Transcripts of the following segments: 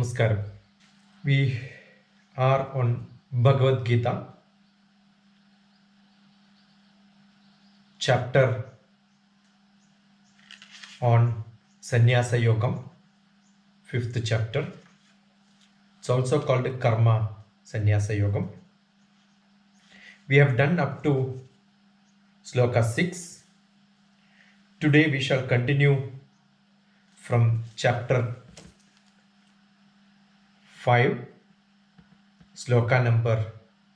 Namaskaram. We are on Bhagavad Gita, chapter on Sanyasa Yogam, 5th chapter. It's also called Karma Sanyasa Yogam. We have done up to Sloka 6. Today we shall continue from chapter 5, Sloka number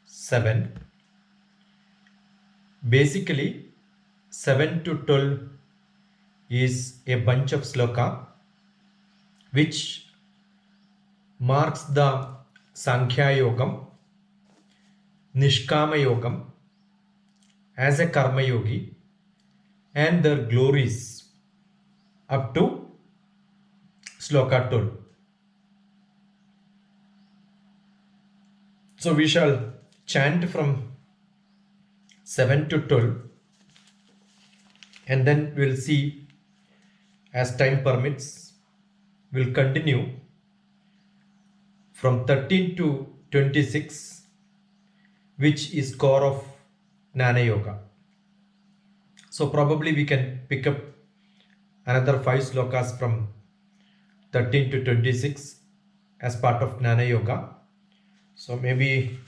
7. Basically, 7 to 12 is a bunch of sloka which marks the Sankhya Yogam, Nishkama Yogam as a Karma Yogi and their glories up to Sloka 12. So we shall chant from 7 to 12 and then we'll see as time permits. We'll continue from 13 to 26, which is core of Jnana Yoga. So probably we can pick up another 5 slokas from 13 to 26 as part of Jnana Yoga. So maybe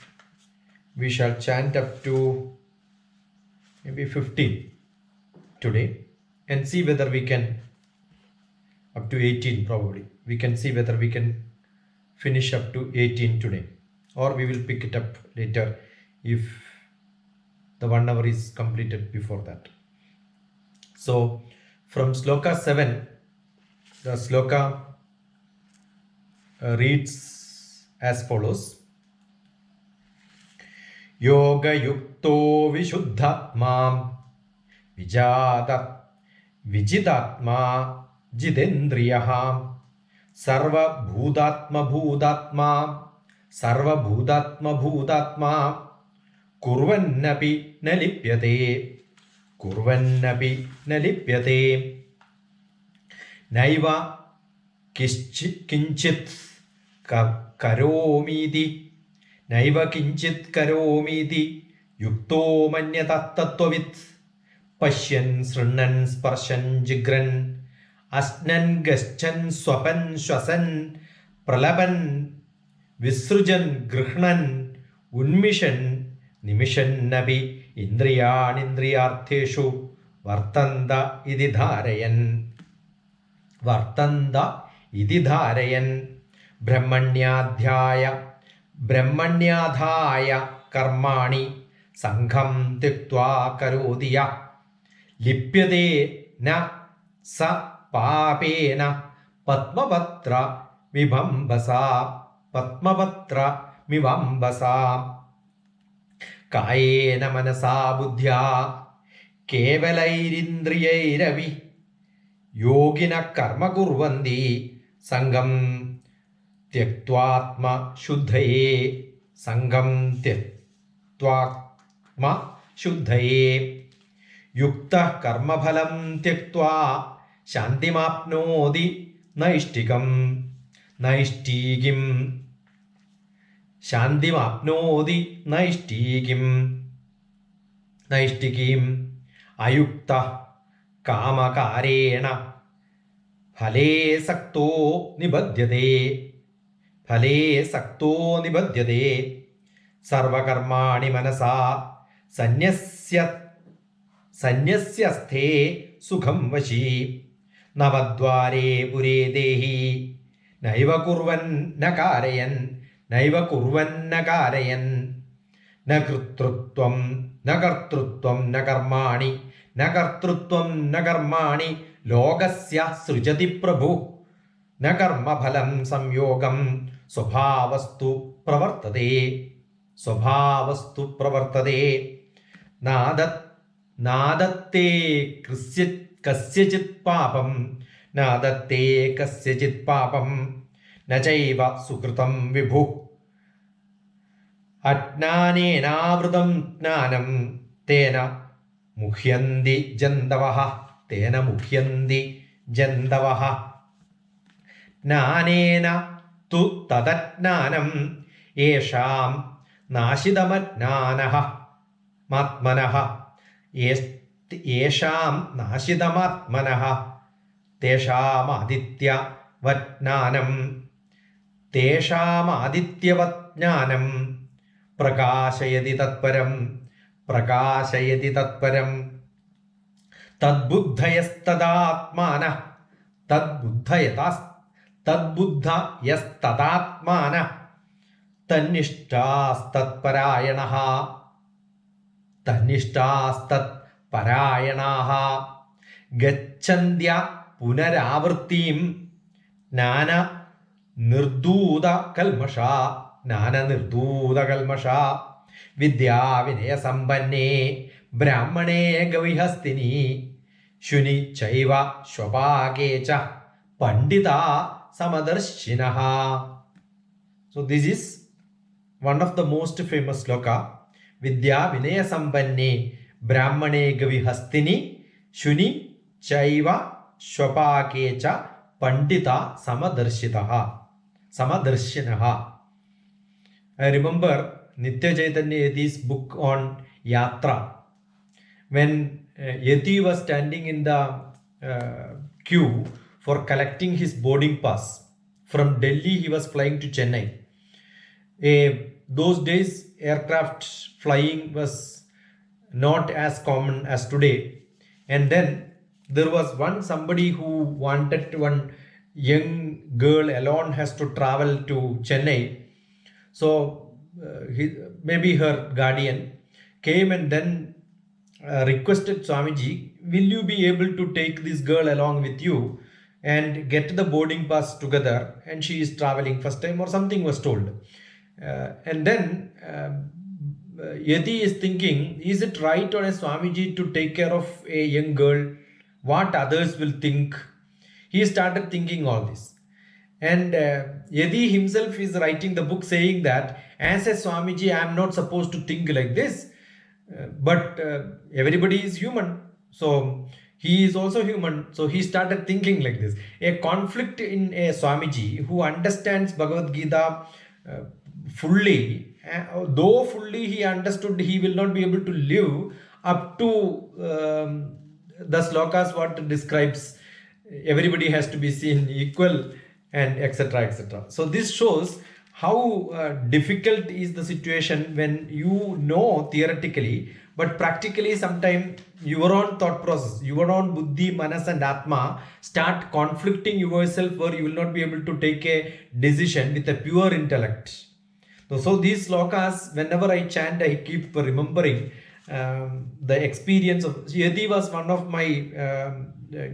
we shall chant up to maybe 15 today and see whether we can, up to 18 probably. We can see whether we can finish up to 18 today, or we will pick it up later if the 1 hour is completed before that. So from Sloka 7, the Sloka reads as follows. Yoga yukto vishuddhatma vijitatma jitendriyaha sarva bhudatma bhudatma kurvannapi nalipyate naiva kinchit karomiti yukto manyata tattvavit pashyan srunnan sparshan jigran asnan gaschan swapan shwasan pralaban visrujan grihnan unmishan nimishan nabi indriyartheshu vartanda idi dharayan brahmanyadhaya karmani sangham tyaktvā karodiya lipyate na sa papena patmapatra mivambasa kayena manasa buddhya kevalairindriyairavi yogina karma kurvandi sangham tyaktvatma shuddhaye yukta karma phalam tyaktva shantimapnoti naishtigim ayukta kamakarena phale sakto nibadhyate sarvakarmani manasa sanyasyaste sukham vashi navadvare pure dehi naiva kurvan nakarayan na kartrutvam na karmani logasya srujati prabhu na karma phalam samyogam swabhavastu pravartate nadatte kasyachit papam nachaiva sukritam vibhu ajnanenavrutam jnanam tena muhyanti jandavaha jnanena tu tadatnanam yesham nashidamatnanah matmanah yesham nashidamatmanah tesham aditya vatnanam tesham prakashayati tatparam tadbuddhayastadatmana tadbuddhayastadatmana tanishtastatparayanaha gacchantya punaravartim nana nirduda kalmasha vidya vinaya sampanne brahmane gavihastini shuni chaiva shvabhage cha pandita samadarshinaha. So this is one of the most famous sloka. Vidya vinaya sampanne brahmane gavihastini shuni chaiva shvabhage cha pandita samadarshinaha. I remember Nitya Chaitanya Yati's book on Yatra. When Yati was standing in the queue for collecting his boarding pass. From Delhi, he was flying to Chennai. Those days, aircraft flying was not as common as today. And then there was somebody who wanted one young girl alone has to travel to Chennai. So maybe her guardian came and then requested Swamiji, will you be able to take this girl along with you and get the boarding pass together, and she is traveling first time or something was told. And then Yati is thinking, is it right on a Swamiji to take care of a young girl? What others will think? He started thinking all this. And Yati himself is writing the book saying that as a Swamiji, I am not supposed to think like this. But everybody is human. So he is also human. So he started thinking like this. A conflict in a Swamiji who understands Bhagavad Gita fully, though fully he understood, he will not be able to live up to the slokas what describes everybody has to be seen equal and etc. etc. So this shows how difficult is the situation when you know theoretically, but practically sometimes your own thought process, your own buddhi, manas and atma start conflicting yourself, where you will not be able to take a decision with a pure intellect. So these slokas, whenever I chant, I keep remembering the experience of Yati was one of my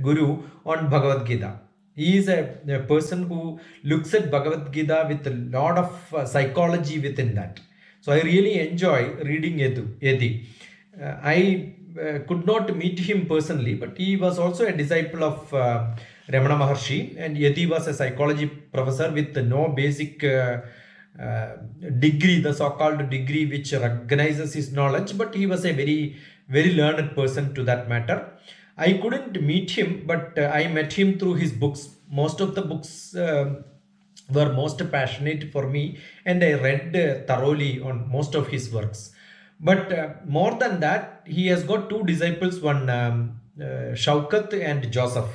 guru on Bhagavad Gita. He is a person who looks at Bhagavad Gita with a lot of psychology within that. So I really enjoy reading Yati. I could not meet him personally, but he was also a disciple of Ramana Maharshi, and Yati was a psychology professor with no basic degree, the so-called degree which recognizes his knowledge, but he was a very, very learned person to that matter. I couldn't meet him, but I met him through his books. Most of the books were most passionate for me, and I read thoroughly on most of his works. But more than that, he has got two disciples, one Shaukat and Joseph,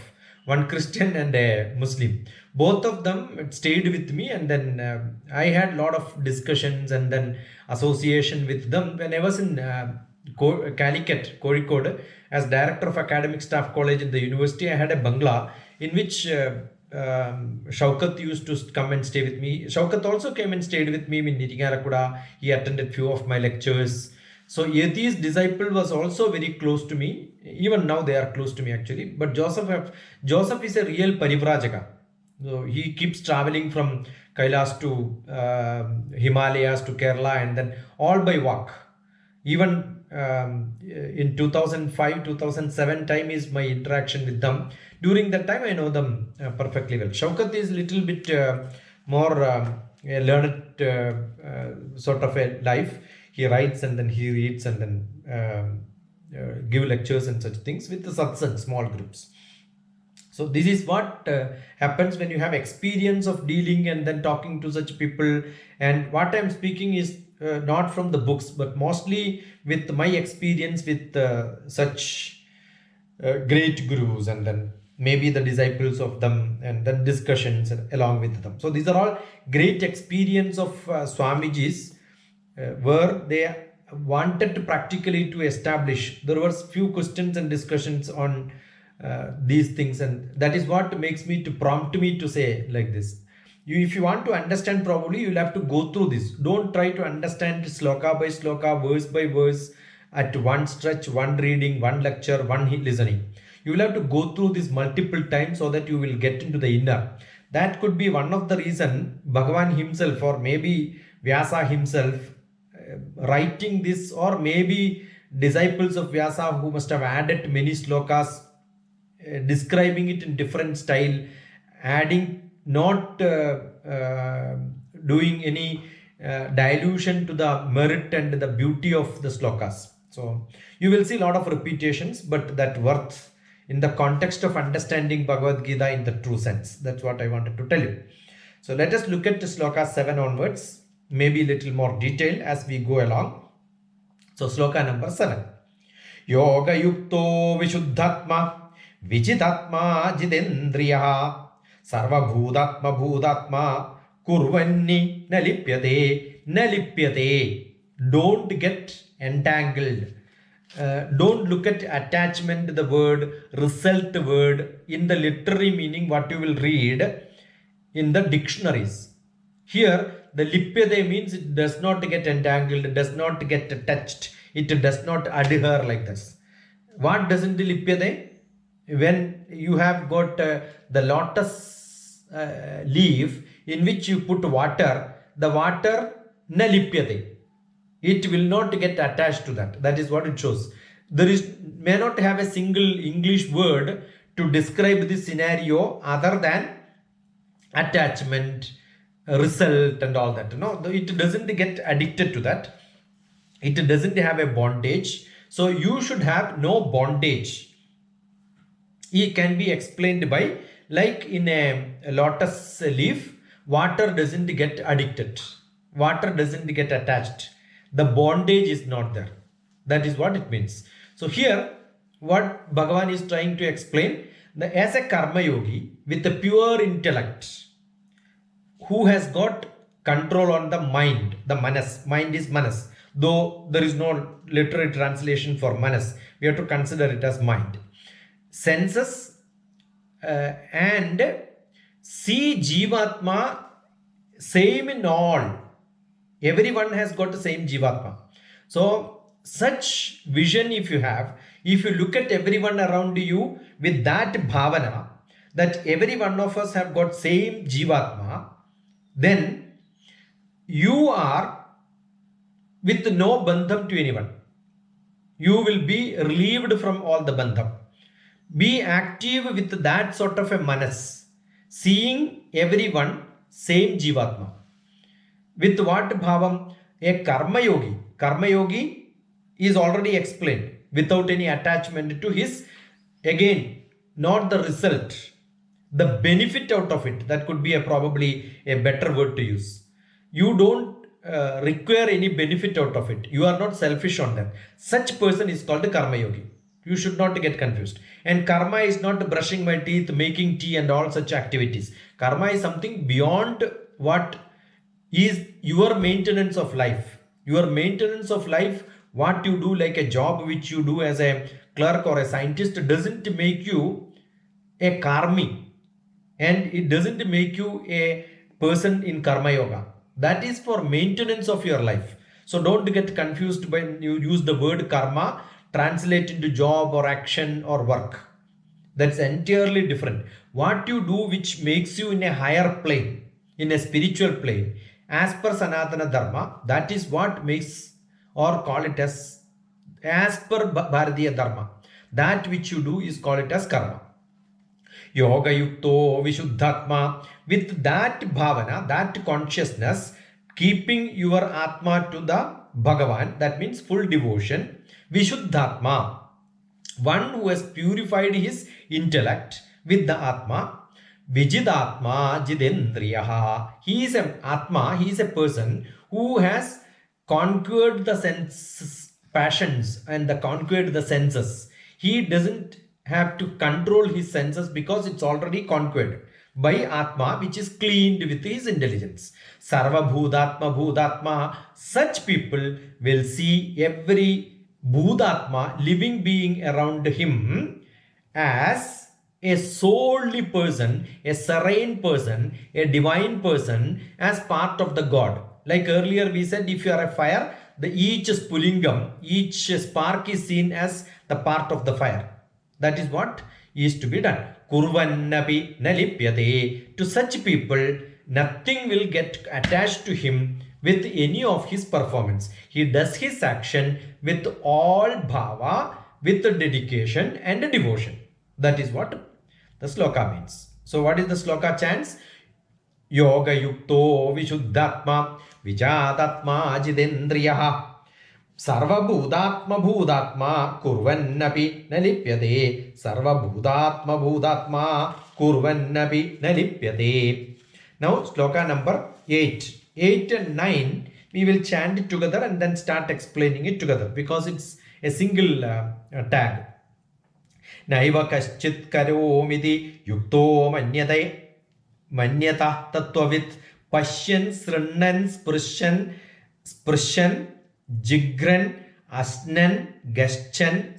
one Christian and a Muslim. Both of them stayed with me, and then I had a lot of discussions and then association with them when I was in Calicut, Kozhikode, as director of academic staff college in the university. I had a bungalow in which Shaukat used to come and stay with me. Shaukat also came and stayed with me in Nitingarakuda. He attended few of my lectures. So Yati's disciple was also very close to me. Even now they are close to me actually. But Joseph is a real parivrajaka. So he keeps traveling from Kailas to Himalayas to Kerala, and then all by walk. Even in 2005-2007 time is my interaction with them. During that time I know them perfectly well. Shaukat is little bit more learned sort of a life. He writes and then he reads and then give lectures and such things with the satsang, small groups. So this is what happens when you have experience of dealing and then talking to such people. And what I'm speaking is not from the books, but mostly with my experience with such great gurus, and then maybe the disciples of them, and then discussions along with them. So these are all great experience of Swamiji's, where they wanted to practically to establish. There was few questions and discussions on these things, and that is what makes me to prompt me to say like this. If you want to understand, probably you'll have to go through this. Don't try to understand sloka by sloka, verse by verse, at one stretch, one reading, one lecture, one listening. You will have to go through this multiple times so that you will get into the inner. That could be one of the reason Bhagavan himself, or maybe Vyasa himself, writing this, or maybe disciples of Vyasa who must have added many slokas, describing it in different style, adding, not doing any dilution to the merit and the beauty of the slokas. So you will see a lot of repetitions, but that worth in the context of understanding Bhagavad Gita in the true sense. That's what I wanted to tell you. So let us look at the sloka 7 onwards, maybe a little more detail as we go along. So sloka number 7. Yoga yukto vishuddhatma vichitatma jitendriya sarva bhudatma bhudatma kurvanni nalipyate. Don't get entangled. Don't look at attachment, the word, result word, in the literary meaning what you will read in the dictionaries. Here the lipyate means it does not get entangled, it does not get attached, it does not adhere like this. What doesn't lipyate? When you have got the lotus leaf in which you put water, the water na lipyate. It will not get attached to that. That is what it shows. There may not have a single English word to describe this scenario other than attachment, result, and all that. No, it doesn't get addicted to that. It doesn't have a bondage. So you should have no bondage. It can be explained by, like in a lotus leaf, water doesn't get addicted. Water doesn't get attached. The bondage is not there. That is what it means. So here, what Bhagavan is trying to explain, that as a karma yogi with a pure intellect, who has got control on the mind, the manas, mind is manas, though there is no literary translation for manas, we have to consider it as mind. Senses and see Jivatma same in all. Everyone has got the same Jivatma. So such vision if you have, if you look at everyone around you with that bhavana, that every one of us have got same Jivatma, then you are with no bandham to anyone. You will be relieved from all the bandham. Be active with that sort of a manas, seeing everyone same Jivatma. With what bhavam? A karma yogi. Karma yogi is already explained, without any attachment to his, again, not the result, the benefit out of it. That could be probably a better word to use. You don't require any benefit out of it. You are not selfish on that. Such person is called a karma yogi. You should not get confused. And karma is not brushing my teeth, making tea, and all such activities. Karma is something beyond what is your maintenance of life. Your maintenance of life, what you do, like a job which you do as a clerk or a scientist, doesn't make you a karmi, and it doesn't make you a person in karma yoga. That is for maintenance of your life. So don't get confused when you use the word karma, translate into job or action or work. That's entirely different. What you do which makes you in a higher plane, in a spiritual plane, as per Sanatana Dharma, that is what makes, or call it as per Bharatiya Dharma. That which you do is call it as karma. Yoga yukto vishuddhatma. With that bhavana, that consciousness, keeping your atma to the Bhagavan, that means full devotion. Vishuddhatma, one who has purified his intellect, with the Atma. Vijidatma Jidendriyaha. He is an Atma, he is a person who has conquered the senses, passions, and conquered the senses. He doesn't have to control his senses because it's already conquered by Atma, which is cleaned with his intelligence. Sarva Bhudatma Bhudatma. Such people will see every Bhudatma, living being around him, as a soully person, a serene person, a divine person, as part of the God. Like earlier we said, if you are a fire, each spulingam, each spark is seen as the part of the fire. That is what is to be done. Kurvannapi nalipyate. To such people, nothing will get attached to him with any of his performance. He does his action with all bhava, with dedication and devotion. That is what the sloka means. So what is the sloka chants? Yoga yukto vishuddhatma vijadatma jidendriyaha sarvabhudatma bhudatma kurvannapi nalipyate sarvabhudatma bhudatma kurvannapi nalipyate. Now sloka number 8. 8 and 9 we will chant it together and then start explaining it together because it's a single tag. Naiva kaschit karomiti yukto manyata tattvavit pashyan srinnan sprishan jigran asnan gaschan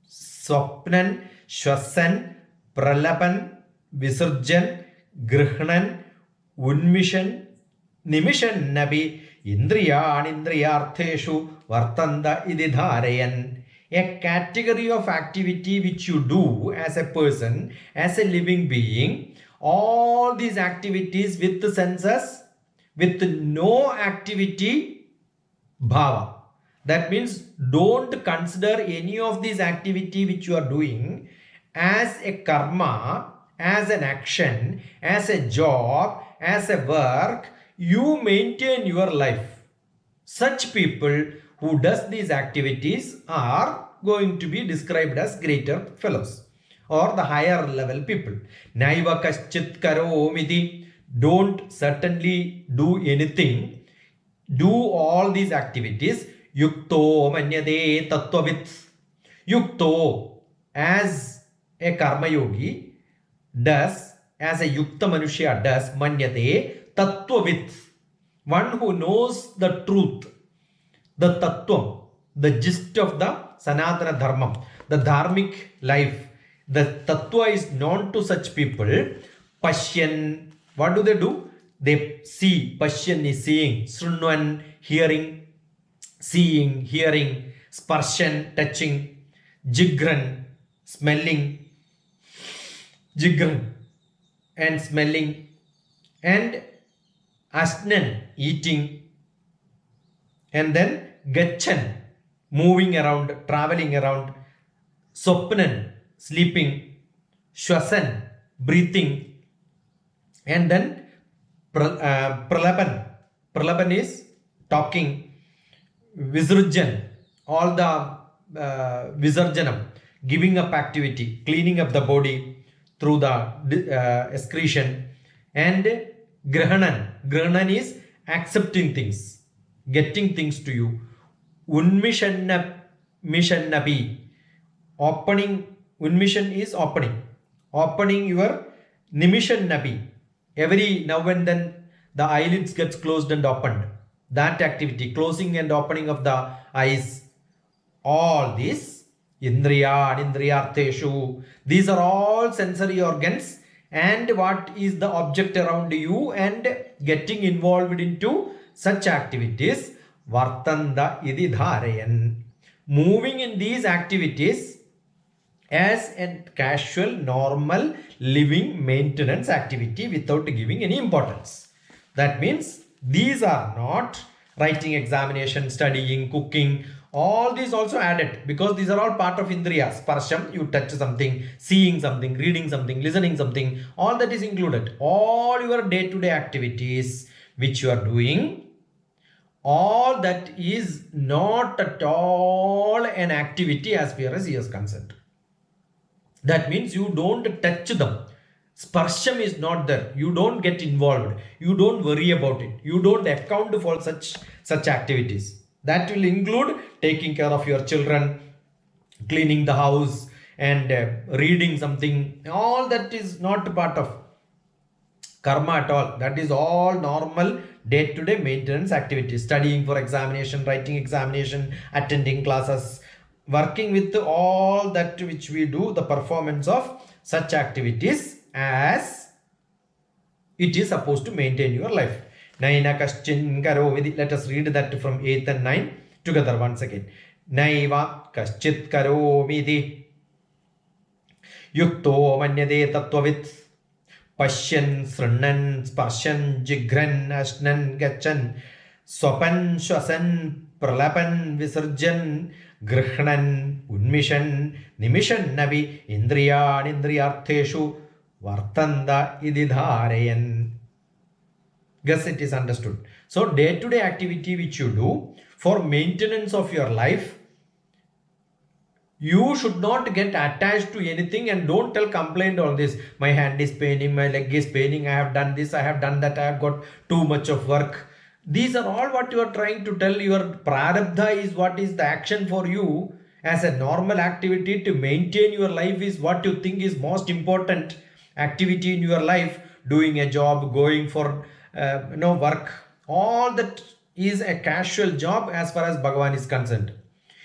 swapnan shwasan pralapan visarjan grihnan unmishan nimishan nabi indriyartheshu vartanda ididharayan. A category of activity which you do as a person, as a living being, all these activities with the senses, with no activity bhava. That means don't consider any of these activity which you are doing as a karma, as an action, as a job, as a work. You maintain your life. Such people who does these activities are going to be described as greater fellows or the higher level people. Naiva kaschit karomiti. Don't certainly do anything. Do all these activities. Yukto manyade tattvavit. Yukto, as a karma yogi does, as a yukta manushya does, manyade tattvavit. One who knows the truth, the tattvam, the gist of the Sanatana Dharmam, the dharmic life. The tattva is known to such people. Pashyan, what do? They see. Pashyan is seeing. Srunvan, hearing. Seeing, hearing. Sparshan, touching. Jigran, smelling. Jigran and smelling. And asnan, eating. And then gachan, moving around, traveling around. Sopnan, sleeping. Shwasan, breathing. And then pralapan. Pralapan is talking. Visarjan, all the visarjanam, giving up activity, cleaning up the body through the excretion. And grahanan is accepting things, getting things to you. Unmishannapi, opening. Unmission is opening. Opening your nimishannapi. Every now and then the eyelids gets closed and opened. That activity, closing and opening of the eyes. All these indriyartheshu. These are all sensory organs. And what is the object around you and getting involved into such activities. Vartanda ididharayan. Moving in these activities as a casual, normal, living maintenance activity without giving any importance. That means these are not writing examination, studying, cooking. All these also added because these are all part of indriya. Sparsham, you touch something, seeing something, reading something, listening something. All that is included. All your day-to-day activities which you are doing, all that is not at all an activity as far as he is concerned. That means you don't touch them. Sparsham is not there. You don't get involved. You don't worry about it. You don't account for such activities. That will include taking care of your children, cleaning the house, and reading something. All that is not part of karma at all. That is all normal day-to-day maintenance activities. Studying for examination, writing examination, attending classes, working with all that which we do, the performance of such activities as it is supposed to maintain your life. Naina kaschin karovidi. Let us read that from 8th and 9 together once again. Naiva kaschit karomidi yukto manyade tattvavit Pashyan, Srunan, Sparshan, Jigran, Ashnan, Gachan, Swapan, Shwasan, Pralapan, Visarjan, Grihnan, Unmishan, Nimishan, Navi, Indriyan, Indriyartheshu, Vartanda, Ididharayan. Guess it is understood. So, day-to-day activity which you do for maintenance of your life, you should not get attached to anything and don't tell complaint on this. My hand is paining, my leg is paining, I have done this, I have done that, I have got too much of work. These are all what you are trying to tell. Your prarabdha is what is the action for you as a normal activity to maintain your life is what you think is most important activity in your life. Doing a job, going for work, all that is a casual job as far as Bhagavan is concerned.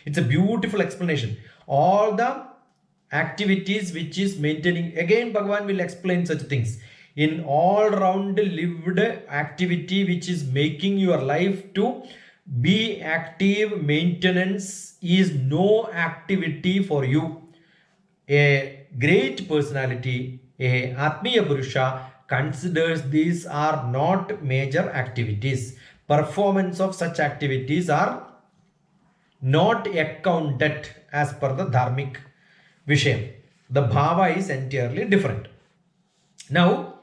It's a beautiful explanation. All the activities which is maintaining, again Bhagavan will explain such things. In all round lived activity which is making your life to be active, maintenance is no activity for you. A great personality, a Atmiya Purusha, considers these are not major activities. Performance of such activities are not accounted as per the dharmic vishayam. The bhava is entirely different. Now,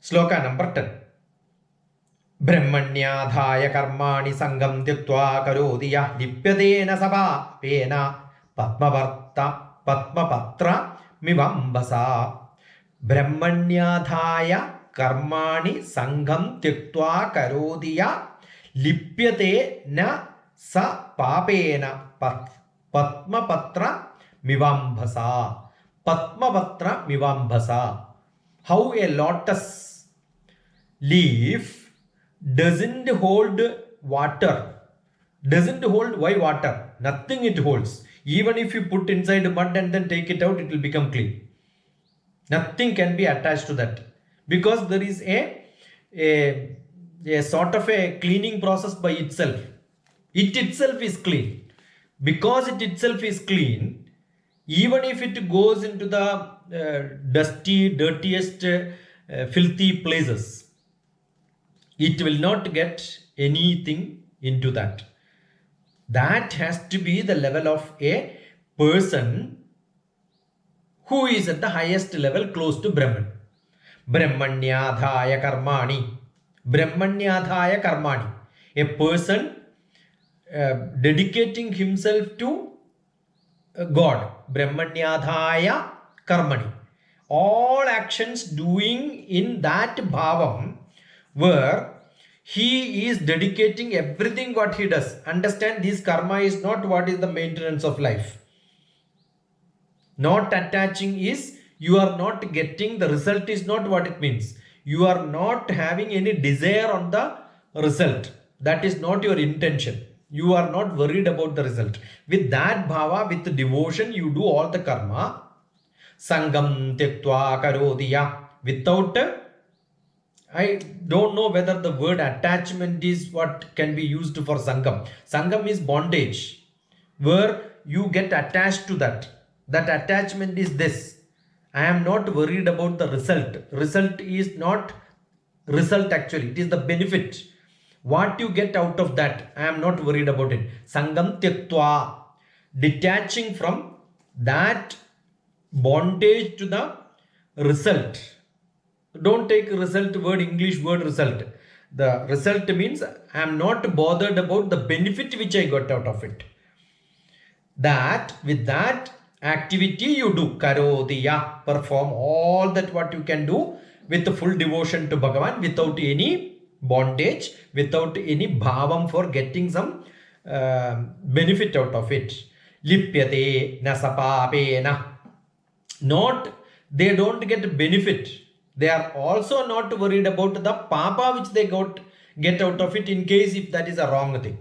sloka number 10. Brahmanyadhaya karmani sangam tyuktva karodiya lipyadena sabha pena padmapatra mivambasa. Brahmanyadhaya karmani sangam tyuktva karodiya lipyate na sa papena padmapatra mivambasa. Padmapatra mivambasa. How a lotus leaf doesn't hold water. Doesn't hold, why water? Nothing it holds. Even if you put inside mud and then take it out, it will become clean. Nothing can be attached to that. Because there is a sort of a cleaning process by itself. It itself is clean. Because it itself is clean, even if it goes into the dusty, dirtiest, filthy places, it will not get anything into that. That has to be the level of a person who is at the highest level close to Brahman. Brahmanyadhaya karmani. Brahmanyadhaya karmani. A person dedicating himself to God. Brahmanyadhaya karmani. All actions doing in that bhavam where he is dedicating everything what he does. Understand, this karma is not what is the maintenance of life. Not attaching is, you are not getting, the result is not what it means. You are not having any desire on the result. That is not your intention. You are not worried about the result. With that bhava, with devotion, you do all the karma. Sangam tyaktva karodiya. Without, I don't know whether the word attachment is what can be used for sangam. Sangam is bondage, where you get attached to that. That attachment is this. I am not worried about the result. Result is not result actually. It is the benefit. What you get out of that, I am not worried about it. Sangam tyaktva. Detaching from that bondage to the result. Don't take result word, English word result. The result means I am not bothered about the benefit which I got out of it. That, with that, activity you do, karodiya, perform all that what you can do with full devotion to Bhagavan, without any bondage, without any bhavam for getting some benefit out of it. Lipyate na sapapena. Not, they don't get benefit. They are also not worried about the papa which they get out of it, in case if that is a wrong thing.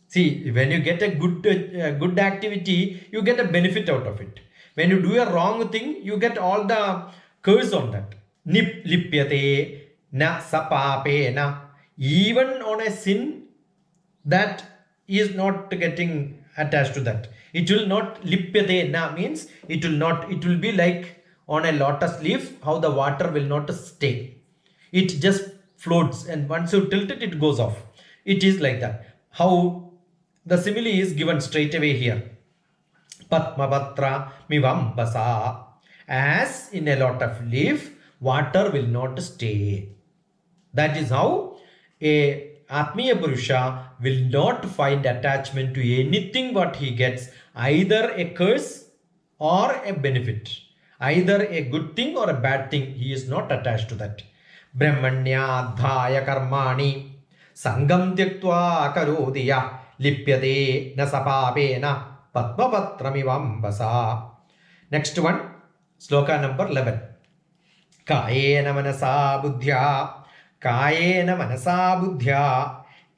See, when you get a good activity, you get a benefit out of it. When you do a wrong thing, you get all the curse on that. Nip lipyate na sapape na. Even on a sin, that is not getting attached to that. It will not, lipyate na means it will be like on a lotus leaf, how the water will not stay. It just floats, and once you tilt it, it goes off. It is like that. How the simile is given straight away here. Padmapatra mivambasa. As in a lotus leaf, water will not stay. That is how a Atmiya Purusha will not find attachment to anything what he gets, either a curse or a benefit, either a good thing or a bad thing. He is not attached to that. Brahmanya dhaya karmani sangam tyaktva karodiya lipyate na sapapena padmapatramivambasa. Next one, sloka number 11. Kayena manasa buddhya कायेन मनसा बुद्ध्या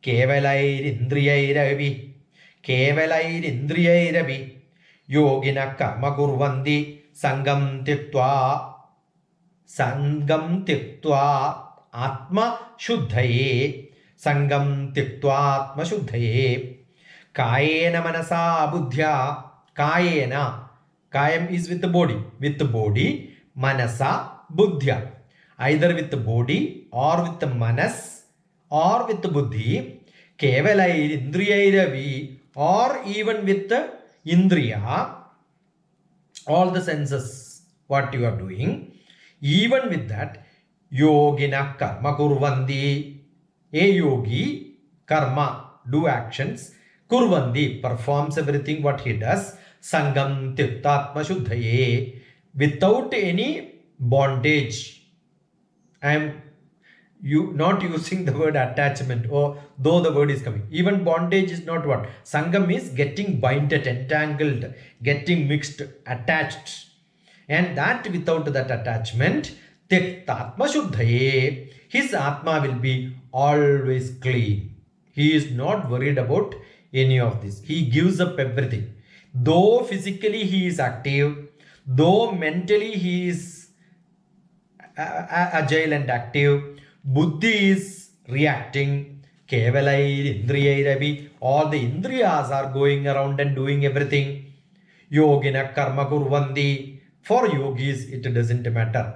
केवलैरिन्द्रियैरपि योगिनः कर्म कुर्वन्ति संगं त्यक्त्वा आत्मशुद्धये कायेन मनसा बुद्ध्या. Kayam is with the body, manasa buddhya, either with the body or with the manas or with the buddhi, kevalai or even with the indriya, all the senses what you are doing, even with that, yogina karma kurvandi, a yogi, karma, do actions, kurvandi, performs everything what he does, sangam tirtatma shuddhaye, without any bondage. I am not using the word attachment, or though the word is coming. Even bondage is not what. Sangam is getting binded, entangled, getting mixed, attached. And that without that attachment, Tyaktatma Shuddhaye, his Atma will be always clean. He is not worried about any of this. He gives up everything. Though physically he is active, though mentally he is agile and active, buddhi is reacting, kevalair indriyairavi, all the indriyas are going around and doing everything. Yogina karma kurvandi, for yogis it doesn't matter.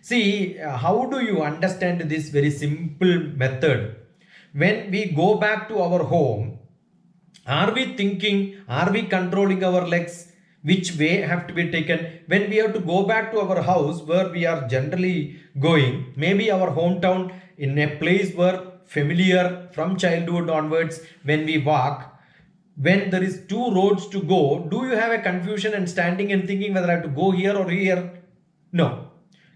See, how do you understand this very simple method? When we go back to our home, are we thinking, are we controlling our legs? Which way have to be taken? When we have to go back to our house where we are generally going, maybe our hometown, in a place where familiar from childhood onwards, when we walk, when there is two roads to go, do you have a confusion and standing and thinking whether I have to go here or here? No.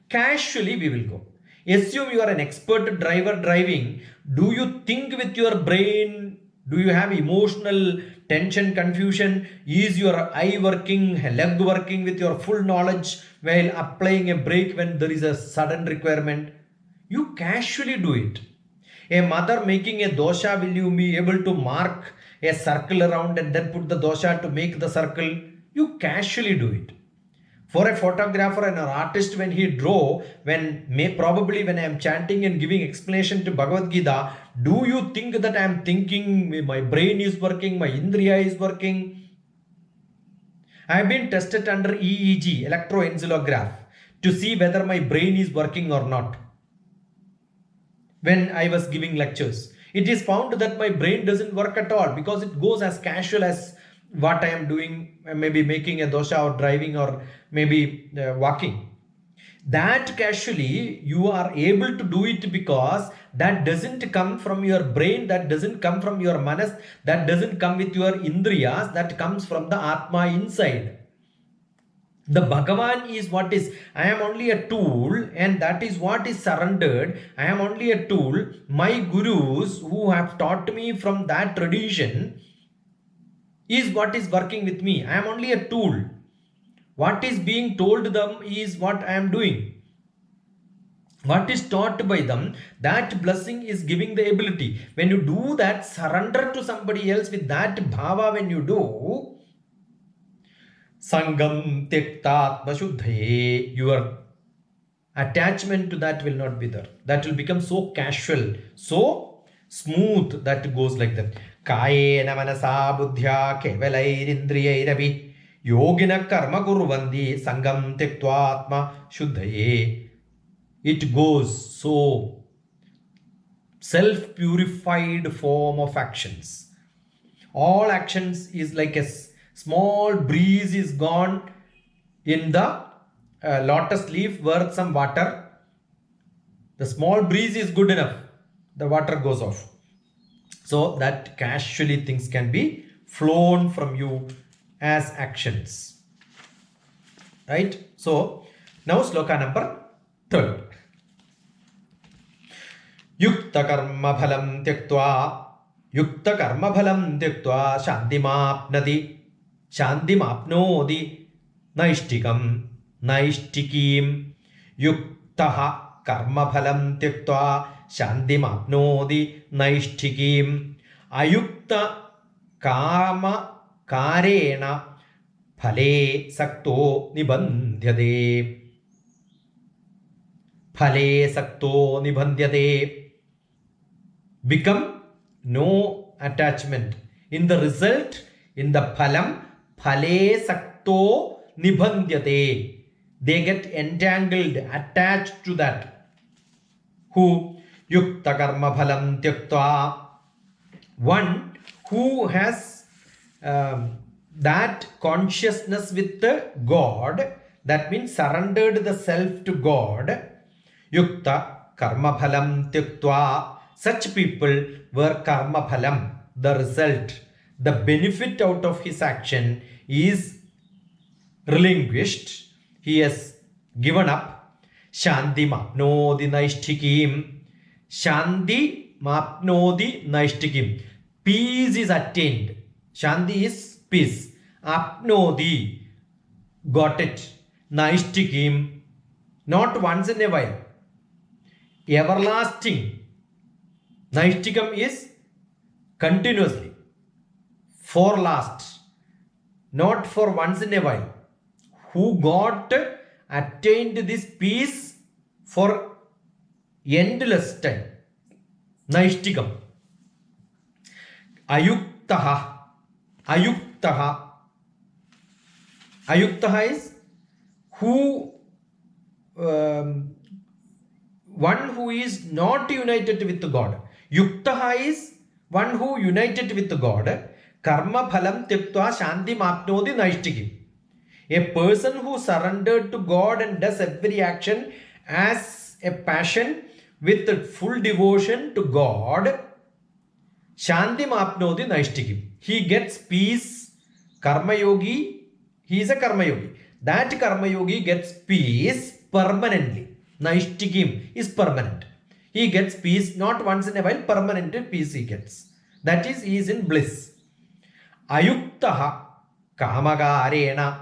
Casually we will go. Assume you are an expert driver driving. Do you think with your brain? Do you have emotional tension, confusion? Is your eye working, leg working with your full knowledge while applying a brake when there is a sudden requirement? You casually do it. A mother making a dosha, will you be able to mark a circle around and then put the dosha to make the circle? You casually do it. For a photographer and an artist, when he draw, probably when I am chanting and giving explanation to Bhagavad Gita, do you think that I am thinking my brain is working, my indriya is working? I have been tested under EEG, electroencephalograph, to see whether my brain is working or not. When I was giving lectures, it is found that my brain doesn't work at all because it goes as casual as what I am doing, maybe making a dosha or driving or maybe walking. That casually you are able to do it because that doesn't come from your brain, that doesn't come from your manas, that doesn't come with your indriyas, that comes from the Atma inside. The Bhagavan is what is, I am only a tool, and that is what is surrendered. I am only a tool. My gurus who have taught me from that tradition is what is working with me. I am only a tool. What is being told them is what I am doing. What is taught by them, that blessing is giving the ability. When you do that, surrender to somebody else with that bhava, when you do, Sangam Tyaktatma Shuddhaye, your attachment to that will not be there. That will become so casual, so smooth, that goes like that. Kayena manasa buddhya kevalairindriyairapi yogina karma kurvandi sangam tyaktatma shuddhaye. It goes so self-purified form of actions. All actions is like a small breeze is gone in the lotus leaf where some water. The small breeze is good enough. The water goes off. So that casually things can be flown from you as actions. Right? So now sloka number 3. Yukta karma phalam tyaktva shantimapnoti naishtikim yuktaha karma phalam tyaktva shantimapnoti naishtikim ayukta kama karena phale sakto nibandhyate. Become no attachment in the result, in the phalam, phale sakto nibandhyate. They get entangled, attached to that. Who? Yukta karma phalam tyaktva. One who has that consciousness with the God, that means surrendered the self to God. Yukta karma phalam tyaktva. Such people were karma phalam, the result, the benefit out of his action is relinquished. He has given up. Shanti mapnodi naishtikim. Shanti mapnodi naishtikim. Peace is attained. Shanti is peace. Apnodi, got it. Naishtikim, not once in a while. Everlasting. Naishtikam is continuously, for last, not for once in a while. Who got attained this peace for endless time. Naishtikam. Ayuktaha. Ayuktaha is who, one who is not united with God. Yuktaha is one who united with God. Karma phalam tyakva shantimapnoti naishtikim. A person who surrendered to God and does every action as a passion with full devotion to God, shantimapnoti naishtikim. He gets peace. Karma yogi, he is a karma yogi. That karma yogi gets peace permanently. Naishtikim is permanent. He gets peace not once in a while, permanent peace he gets. That is, he is in bliss. Ayuktaha kamagarena.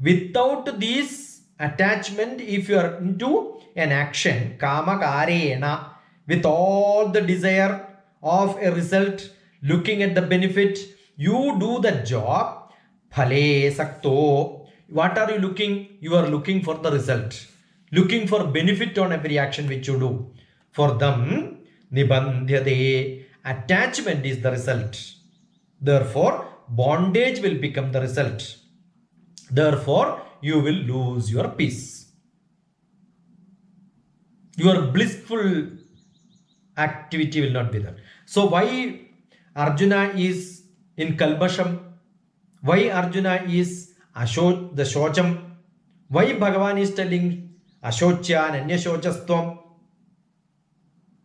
Without this attachment, if you are into an action, kamagarena, with all the desire of a result, looking at the benefit, you do the job. Phale sakto. What are you looking? You are looking for the result. Looking for benefit on every action which you do. For them, nibandhyate, attachment is the result. Therefore, bondage will become the result. Therefore, you will lose your peace. Your blissful activity will not be there. So why Arjuna is in Kalbasham? Why Arjuna is the Shocham? Why Bhagavan is telling Ashochya and Anyashochastvam?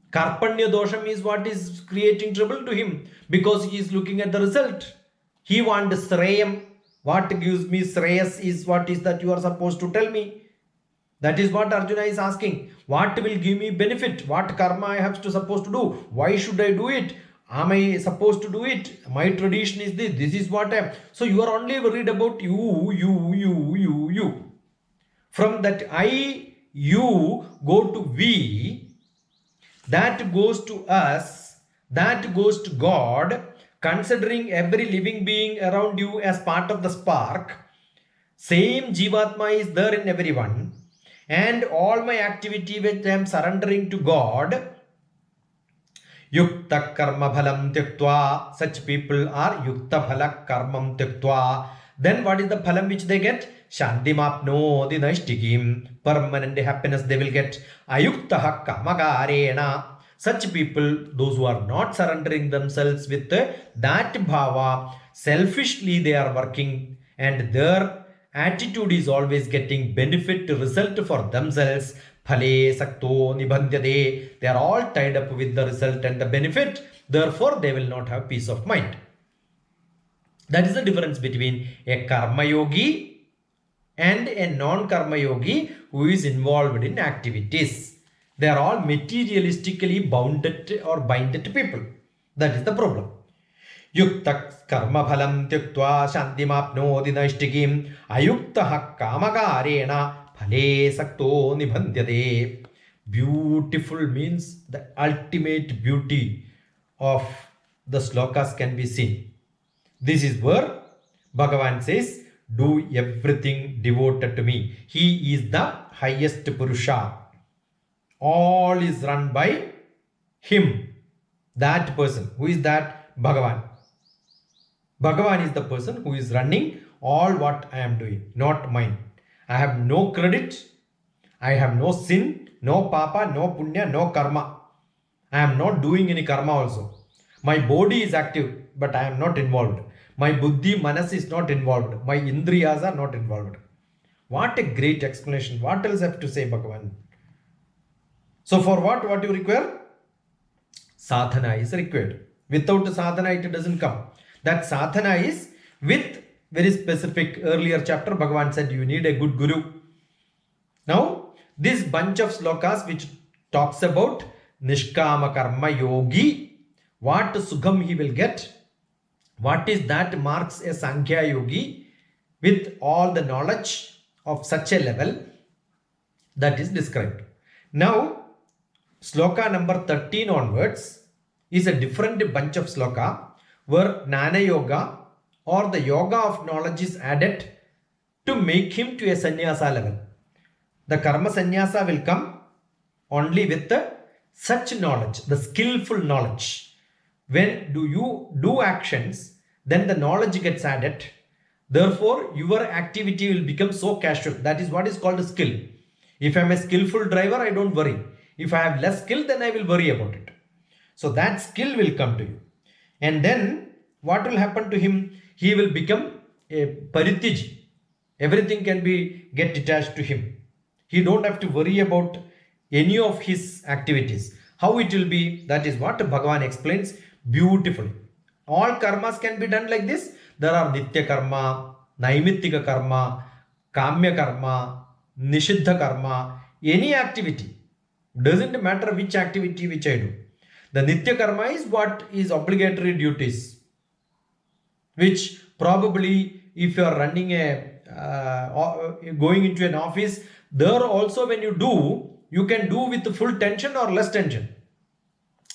Karpanya dosham is what is creating trouble to him, because he is looking at the result. He wants Sreyam. What gives me Shreyas is what is that you are supposed to tell me. That is what Arjuna is asking. What will give me benefit? What karma I have to supposed to do? Why should I do it? Am I supposed to do it? My tradition is this. This is what I am. So you are only worried about you. From that I, you, go to we. That goes to us. That goes to God. Considering every living being around you as part of the spark. Same Jivatma is there in everyone. And all my activity which I am surrendering to God, Yukta karma phalam tyaktva, such people are Yukta phala karmam tyaktva. Then what is the phalam which they get? Shantimapno dinashtigim, permanent happiness they will get. Ayukta kamagarena. Such people, those who are not surrendering themselves with that bhava, selfishly they are working and their attitude is always getting benefit result for themselves. Phale sakto nibandhyade. They are all tied up with the result and the benefit. Therefore, they will not have peace of mind. That is the difference between a karma yogi and a non-karma yogi who is involved in activities. They are all materialistically bounded or binded people. That is the problem. Yukta karma phalam tyaktva shantimapnoti naishtigim ayukta kamagarena phale sakto nibandhyade. Beautiful means the ultimate beauty of the slokas can be seen. This is where Bhagavan says, do everything devoted to me. He is the highest Purusha. All is run by him. That person. Who is that? Bhagavan. Bhagavan is the person who is running all what I am doing, not mine. I have no credit. I have no sin, no papa, no punya, no karma. I am not doing any karma also. My body is active, but I am not involved. My buddhi, manas is not involved. My indriyas are not involved. What a great explanation. What else I have to say, Bhagavan? So for what you require? Sadhana is required. Without sadhana, it doesn't come. That sadhana is with very specific. Earlier chapter, Bhagavan said you need a good guru. Now, this bunch of slokas which talks about Nishkama Karma Yogi, what Sukham he will get, what is that marks a Sankhya Yogi with all the knowledge of such a level, that is described. Now, sloka number 13 onwards is a different bunch of sloka where Jnana Yoga or the yoga of knowledge is added to make him to a sannyasa level. The karma sannyasa will come only with such knowledge, the skillful knowledge. When do you do actions, then the knowledge gets added. Therefore, your activity will become so casual. That is what is called a skill. If I am a skillful driver, I don't worry. If I have less skill, then I will worry about it. So that skill will come to you. And then what will happen to him? He will become a paritiji. Everything can get detached to him. He don't have to worry about any of his activities. How it will be, that is what Bhagavan explains beautifully. All karmas can be done like this. There are nitya karma, naimittika karma, kamya karma, nishiddha karma, any activity. Doesn't matter which activity which I do. The nitya karma is what is obligatory duties, which probably if you are running going into an office, there also when you do, you can do with full tension or less tension.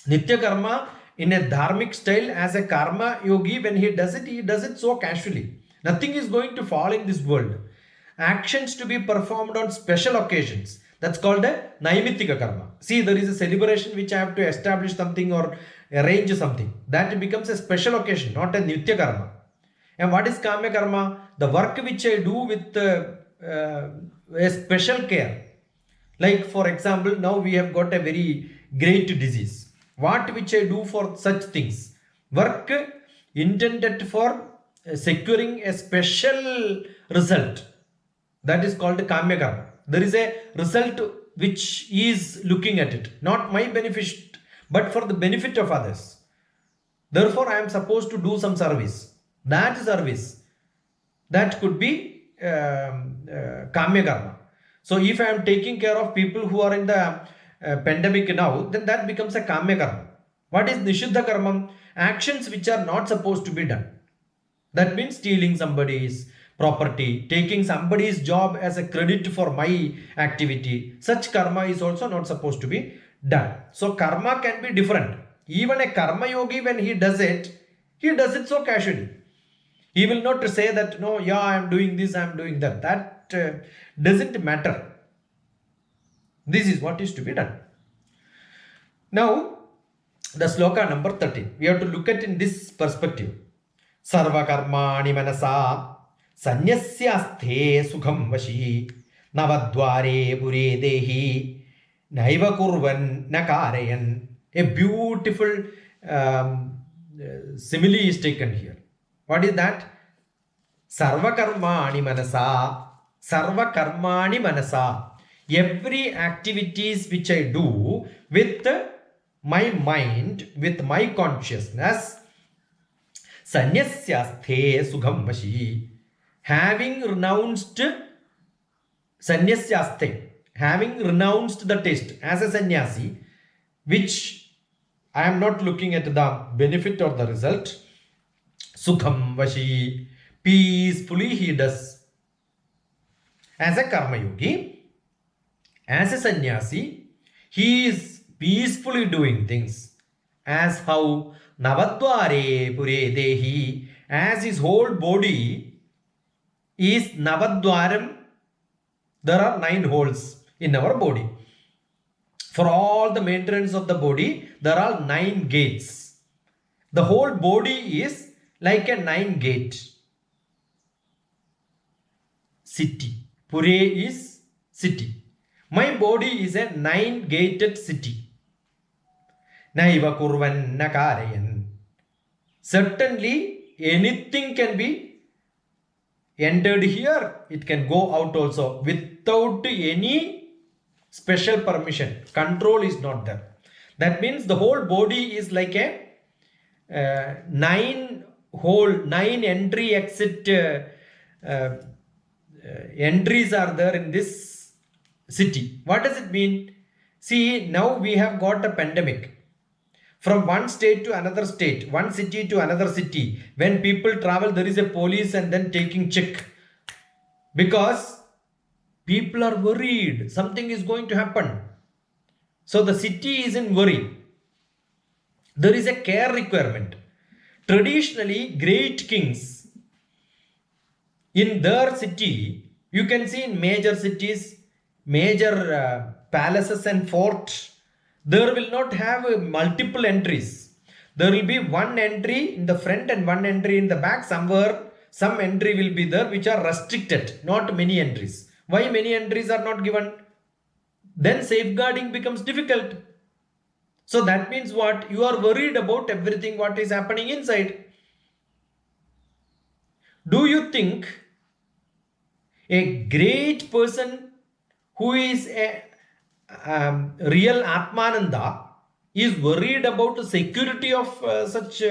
Nitya karma in a dharmic style as a karma yogi, when he does it so casually. Nothing is going to fall in this world. Actions to be performed on special occasions. That's called a naimittika karma. See, there is a celebration which I have to establish something or arrange something. That becomes a special occasion, not a nitya karma. And what is kamya karma? The work which I do with a special care. Like for example, now we have got a very great disease. What which I do for such things? Work intended for securing a special result. That is called kamya karma. There is a result which is looking at it. Not my benefit, but for the benefit of others. Therefore, I am supposed to do some service. That service that could be Kamya Karma. So if I am taking care of people who are in the pandemic now, then that becomes a Kamya Karma. What is Nishiddha Karma? Actions which are not supposed to be done. That means stealing somebody's property, taking somebody's job as a credit for my activity. Such karma is also not supposed to be done. So karma can be different. Even a karma yogi, when he does it so casually. He will not say that, no, yeah, I am doing this, I am doing that. That doesn't matter. This is what is to be done. Now, the sloka number 13. We have to look at in this perspective. Sarva karmani manasa sanyasyaste sukham vashi navadware pure dehi naiva kurvan nakarayan. A beautiful simile is taken here. What is that? Sarva karmani manasa. Sarva karmani manasa. Every activities which I do with my mind, with my consciousness, Sanyasyaste sukham vashi. Having renounced Sanyasyaste, having renounced the taste as a sannyasi, which I am not looking at the benefit or the result, sukham vashi, peacefully he does. As a karma yogi, as a sannyasi, he is peacefully doing things. As how Navadware pure dehi, as his whole body is Navadwaram, there are 9 holes in our body. For all the maintenance of the body, there are 9 gates. The whole body is like a 9 gate city. Pure is city. My body is a 9 gated city. Naiva kurvan nakarayan. Certainly, anything can be entered here. It can go out also without any special permission. Control is not there. That means the whole body is like a 9 entry exit entries are there in this city. What does it mean? See, now we have got a pandemic. From one state to another state, one city to another city. When people travel, there is a police and then taking check. Because people are worried. Something is going to happen. So the city is in worry. There is a care requirement. Traditionally, great kings in their city, you can see in major cities, major palaces and forts, there will not have multiple entries. There will be one entry in the front and one entry in the back. Somewhere, some entry will be there which are restricted, not many entries. Why many entries are not given? Then safeguarding becomes difficult. So that means what? You are worried about everything what is happening inside. Do you think a great person who is a real Atmananda is worried about the security of such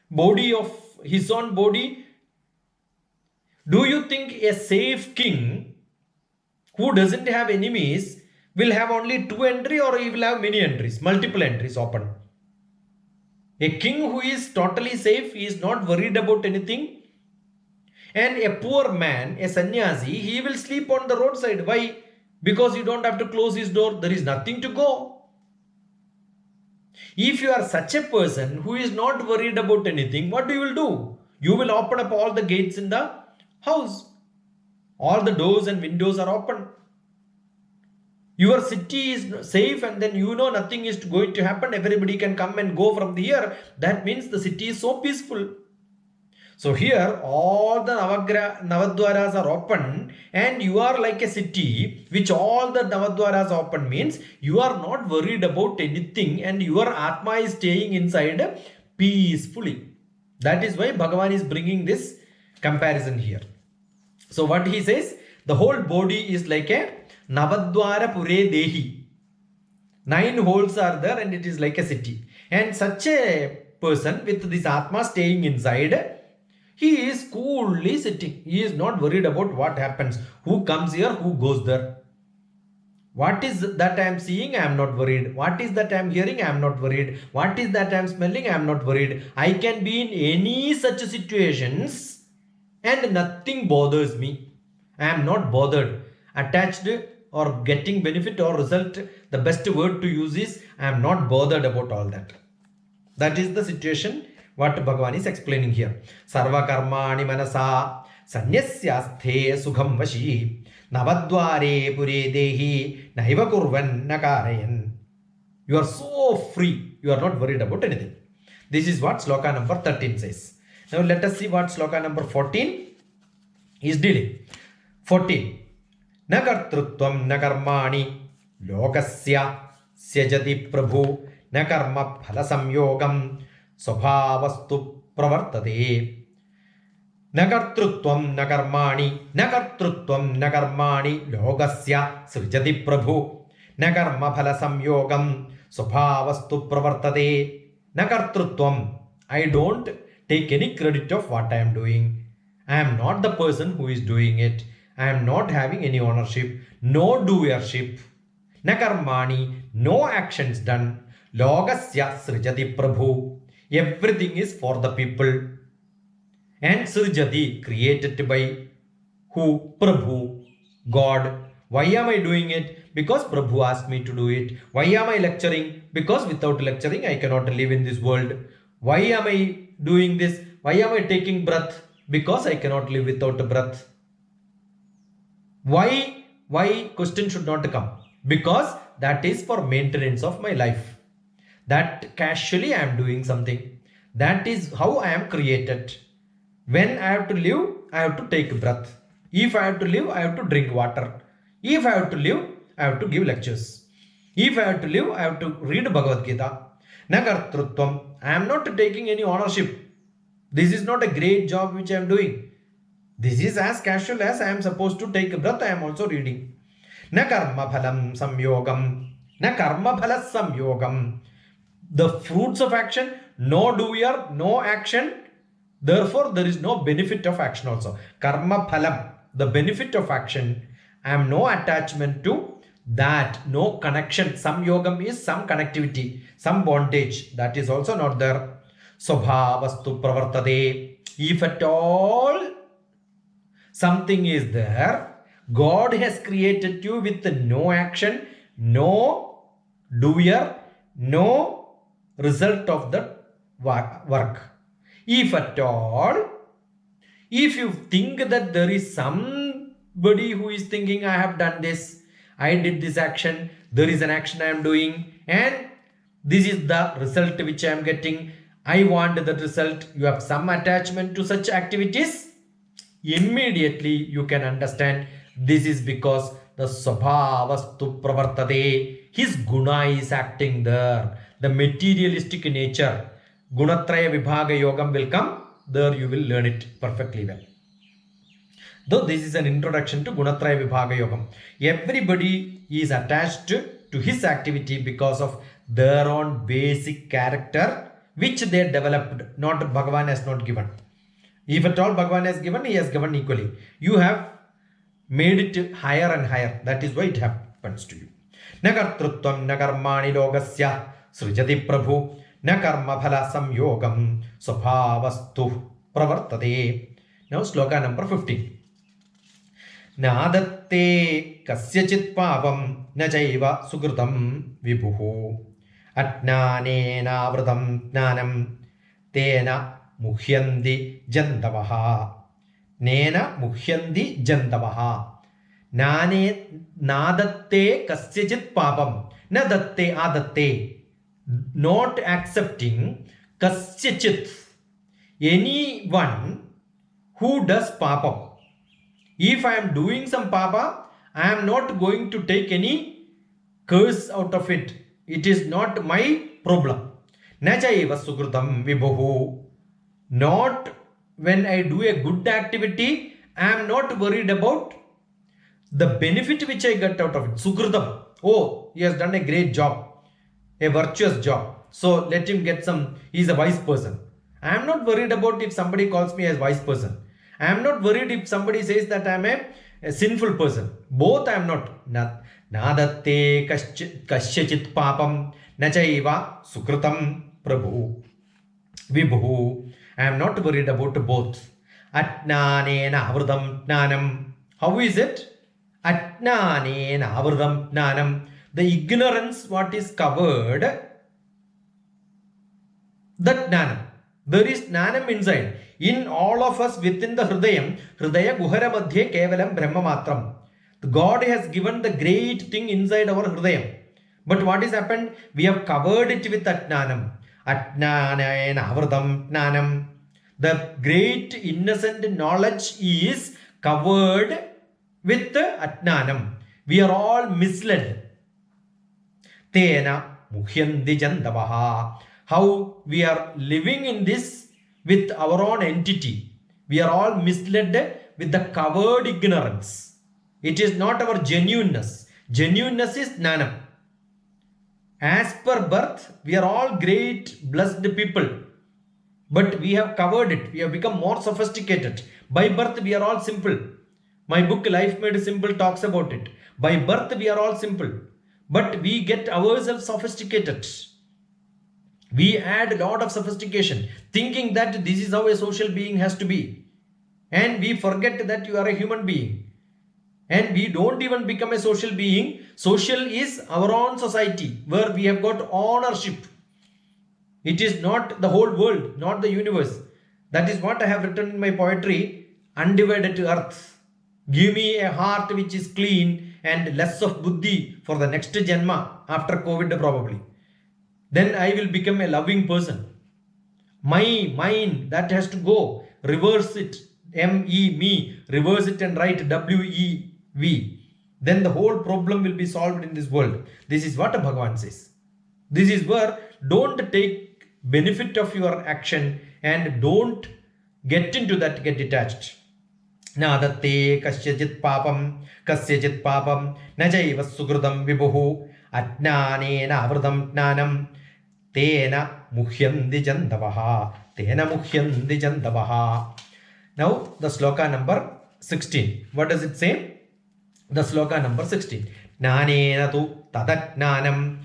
body of his own body? Do you think a safe king who doesn't have enemies will have only 2 entries, or he will have many entries, multiple entries open? A king who is totally safe, he is not worried about anything. And a poor man, a sannyasi, he will sleep on the roadside. Why? Because you don't have to close his door. There is nothing to go. If you are such a person who is not worried about anything, what you will do? You will open up all the gates in the house. All the doors and windows are open. Your city is safe, and then you know nothing is going to happen. Everybody can come and go from here. That means the city is so peaceful. So here all the Navadwaras are open, and you are like a city which all the Navadwaras are open, means you are not worried about anything and your Atma is staying inside peacefully. That is why Bhagavan is bringing this comparison here. So what he says, the whole body is like a Navadwara Pure Dehi. 9 holes are there and it is like a city. And such a person with this Atma staying inside, He is coolly sitting. He is not worried about what happens, who comes here, who goes there. What is that I am seeing? I am not worried. What is that I am hearing? I am not worried. What is that I am smelling? I am not worried. I can be in any such situations and nothing bothers me. I am not bothered, attached or getting benefit or result. The best word to use is I am not bothered about all that. That is the situation what Bhagavan is explaining here. Sarva karmani manasa sanyasyaste sukham vashi navadware pure dehi naiva kurvan nakarayan. You are so free. You are not worried about anything. This is what sloka number 13 says. Now let us see what sloka number 14 is dealing. 14. Nakartrutvam nakarmani lokasya syajati prabhu nakarma phala samyogam swabhavastu pravartate. Nakartrutvam nakarmani lokasya srijati prabhu nakarma phala samyogam swabhavastu pravartate. Nakartrutvam, I don't take any credit of what I am doing. I am not the person who is doing it. I am not having any ownership, no doership. Nakarmani, no actions done. Logasya srijati prabhu. Everything is for the people. And srijati, created by who? Prabhu, God. Why am I doing it? Because Prabhu asked me to do it. Why am I lecturing? Because without lecturing I cannot live in this world. Why am I doing this? Why am I taking breath? Because I cannot live without a breath. Why question should not come? Because that is for maintenance of my life. That casually I am doing something. That is how I am created. When I have to live, I have to take breath. If I have to live, I have to drink water. If I have to live, I have to give lectures. If I have to live, I have to read Bhagavad Gita. Nakartrutvam, I am not taking any ownership. This is not a great job which I am doing. This is as casual as I am supposed to take a breath, I am also reading. Na karma phalam samyogam. Na karma phala samyogam. The fruits of action, no doer, no action. Therefore, there is no benefit of action also. Karma phalam, the benefit of action. I am no attachment to that, no connection. Samyogam is some connectivity, some bondage. That is also not there. Swabhavastu pravartate. If at all something is there, God has created you with no action, no doer, no result of the work. If at all, if you think that there is somebody who is thinking I have done this, I did this action, there is an action I am doing, and this is the result which I am getting, I want that result, you have some attachment to such activities, immediately you can understand this is because the swabhavastu pravartate, his guna is acting there. The materialistic nature, gunatraya vibhaga yogam will come, there you will learn it perfectly well. Though this is an introduction to gunatraya vibhaga yogam. Everybody is attached to his activity because of their own basic character which they developed, not Bhagavan has not given. If at all Bhagavan has given, he has given equally. You have made it higher and higher. That is why it happens to you. Nakartrutvam nakarmani logasya srijati prabhu nakarma phala samyogam swabhavastu pravartate. Now sloka number 15. Nadatte kasyachit pavam najaiva sukrutam vibhuhu atnanena vratam jnanam tena muhyanti jantavaha. Nena muhyanti jantavaha. Nane nadatte kasyachit papam. Nadatte adatte. Not accepting kasyachit. Anyone who does papam. If I am doing some papa, I am not going to take any curse out of it. It is not my problem. Nachaiva sukrutam vibhuhu. Not when I do a good activity, I am not worried about the benefit which I get out of it. Sukrutam. Oh, he has done a great job, a virtuous job. So let him get some, he is a wise person. I am not worried about if somebody calls me as wise person. I am not worried if somebody says that I am a sinful person. Both I am not. Nadatte kasyachit papam nachaiva sukritam prabhu vibhu. I am not worried about both. Atnanena avridam jnanam. How is it? Atnanena avridam jnanam. The ignorance what is covered, that jnanam. There is jnanam inside. In all of us within the hridaya guhara madhye kevalam brahma matram. God has given the great thing inside our hridaya. But what has happened? We have covered it with atnanam. Atnanayana avridam jnanam. The great innocent knowledge is covered with atnanam. We are all misled. Tena muhyandi jandavaha. How we are living in this with our own entity. We are all misled with the covered ignorance. It is not our genuineness. Genuineness is jnanam. As per birth, we are all great, blessed people. But we have covered it. We have become more sophisticated. By birth, we are all simple. My book, Life Made Simple, talks about it. By birth, we are all simple. But we get ourselves sophisticated. We add a lot of sophistication, thinking that this is how a social being has to be. And we forget that you are a human being. And we don't even become a social being. Social is our own society where we have got ownership. It is not the whole world, not the universe. That is what I have written in my poetry, Undivided Earth. Give me a heart which is clean and less of buddhi for the next janma after COVID probably. Then I will become a loving person. My mind, that has to go. Reverse it. M-E, me. Reverse it and write W-E-V. Then the whole problem will be solved in this world. This is what Bhagavan says. This is where don't take benefit of your action and don't get into that, get detached. Nadatte kasyachit papam najaiva sukritam vibhu atnanena avridam jnanam tena muhyandi jandavaha. Now the sloka number 16. What does it say? The sloka number 16. Jnanena tu tadatjnanam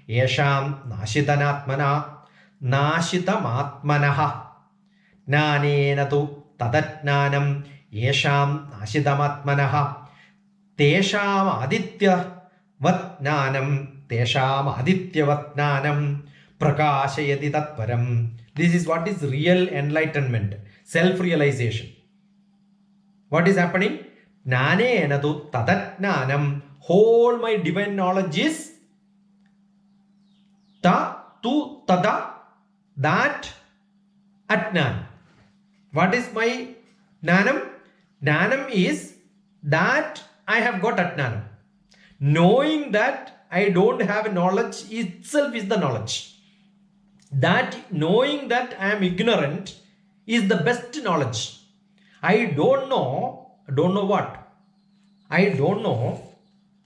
yesham nashitamatmanaha. Jnanena tu tadatjnanam yesham nashidamatmanaha. Tesham adityavat jnanam prakashayati tatparam. This is what is real enlightenment, self-realization. What is happening? Jnanena tu tadatjnanam. Whole my divine knowledge is ta tu tada, that atnan. What is my jnanam? Jnanam is that I have got atnanam. Knowing that I don't have knowledge itself is the knowledge. That knowing that I am ignorant is the best knowledge. I don't know what? I don't know.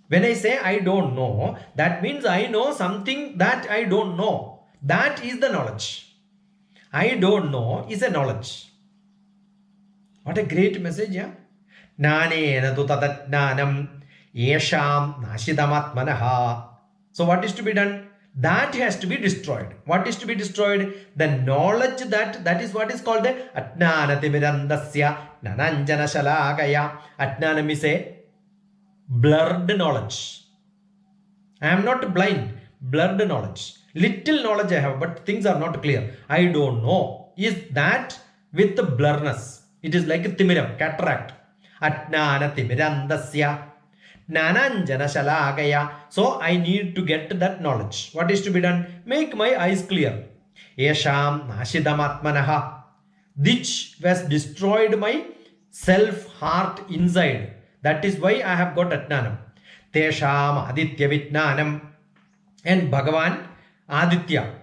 When I say I don't know, that means I know something that I don't know. That is the knowledge. I don't know is a knowledge. What a great message, yeah? Jnanena tu tadatjnanam yesham nashidamatmanaha. So what is to be done? That has to be destroyed. What is to be destroyed? The knowledge that is what is called the atnanatimirandasya nananjana shalakaya. Atnanam is a blurred knowledge. I am not blind. Blurred knowledge. Little knowledge I have, but things are not clear. I don't know. Is that with the blurriness? It is like a timiram, cataract. Atnanatimirandasya nananjana shalakaya. So I need to get that knowledge. What is to be done? Make my eyes clear. Yesham nashidamatmanaha. Which was destroyed my self-heart inside. That is why I have got atnanam. Tesham aditya vitnanam. And Bhagavan Aditya.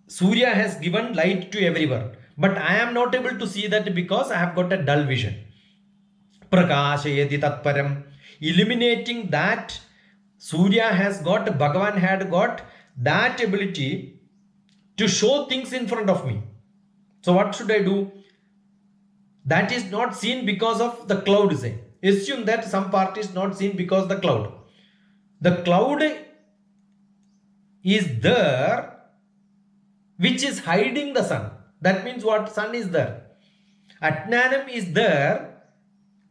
Surya has given light to everywhere. But I am not able to see that because I have got a dull vision. Prakashayati tatparam. Illuminating that Surya has got, Bhagavan had got that ability to show things in front of me. So what should I do? That is not seen because of the cloud, say. Assume that some part is not seen because of the cloud. The cloud is there which is hiding the sun. That means what? Sun is there. Atnanam is there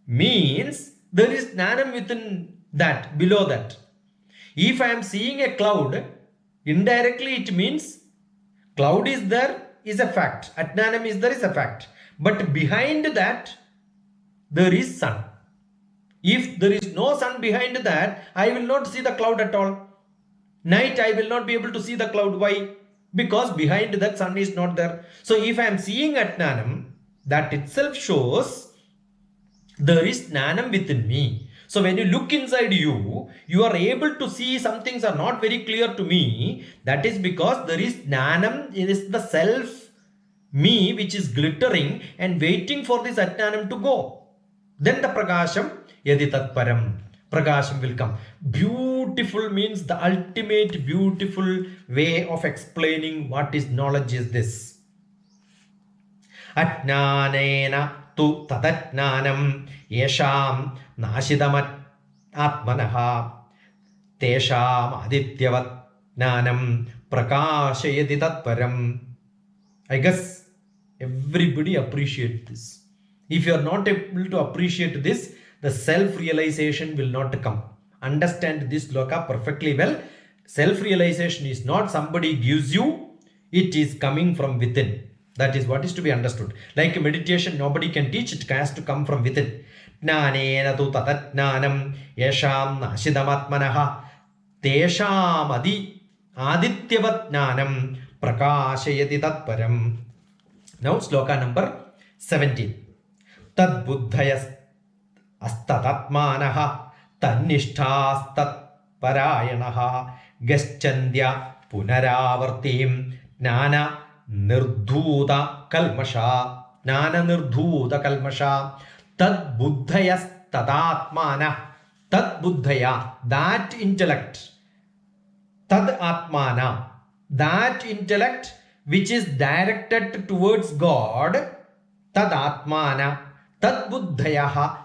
means there is Jnanam within that, below that. If I am seeing a cloud, indirectly it means cloud is there is a fact. Atnanam is there is a fact. But behind that, there is sun. If there is no sun behind that, I will not see the cloud at all. Night, I will not be able to see the cloud. Why? Because behind that sun is not there. So if I am seeing Atnanam, that itself shows there is Jnanam within me. So when you look inside you, you are able to see some things are not very clear to me. That is because there is Jnanam, it is the self, me, which is glittering and waiting for this Atnanam to go. Then the Prakasham, Yadi Tatparam, Prakasham will come. Beautiful means the ultimate beautiful way of explaining what is knowledge is this. Atnanena tu tadatnanam yesham nashidamat atmanaha tesham adityavat jnanam prakashayati tatparam. I guess everybody appreciate this. If you are not able to appreciate this, the self-realization will not come. Understand this sloka perfectly well. Self-realization is not somebody gives you, it is coming from within. That is what is to be understood. Like meditation, nobody can teach, it has to come from within. Jnanena tu tatatjnanam yesham nashidamatmanaha tesham adityavat jnanam prakashayati tatparam. Now sloka number 17. Tad buddhayas astatatmanaha tannishthastat parayanaha gaschandya punaravartim jnana nirdhuta kalmasha. Jnana nirdhuta kalmasha. Tad buddhayas tadatmana. Tad buddhaya, that intellect. Tad atmana, that intellect which is directed towards God. Tad atmana. Tad buddhayaha